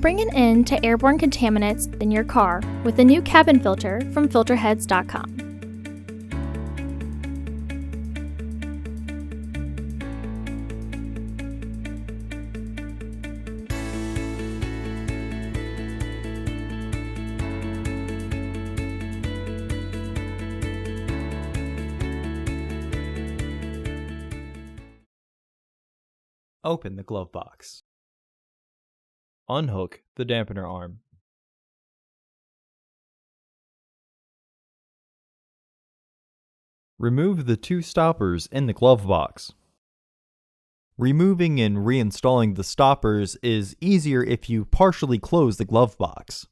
Bring an end to airborne contaminants in your car with the new cabin filter from Filterheads.com. Open the glove box. Unhook the dampener arm. Remove the two stoppers in the glove box. Removing and reinstalling the stoppers is easier if you partially close the glove box.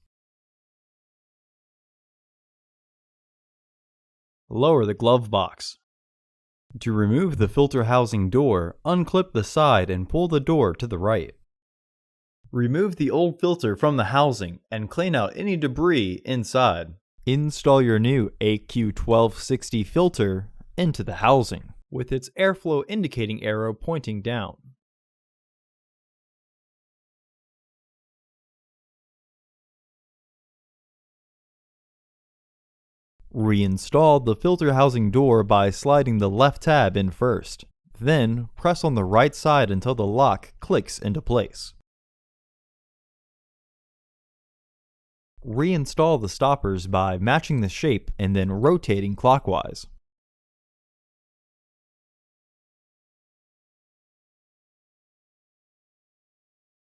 Lower the glove box. To remove the filter housing door, unclip the side and pull the door to the right. Remove the old filter from the housing and clean out any debris inside. Install your new AQ1260 filter into the housing, with its airflow indicating arrow pointing down. Reinstall the filter housing door by sliding the left tab in first. Then, press on the right side until the lock clicks into place. Reinstall the stoppers by matching the shape and then rotating clockwise.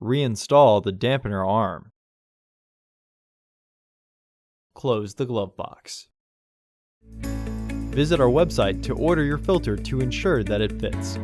Reinstall the dampener arm. Close the glove box. Visit our website to order your filter to ensure that it fits.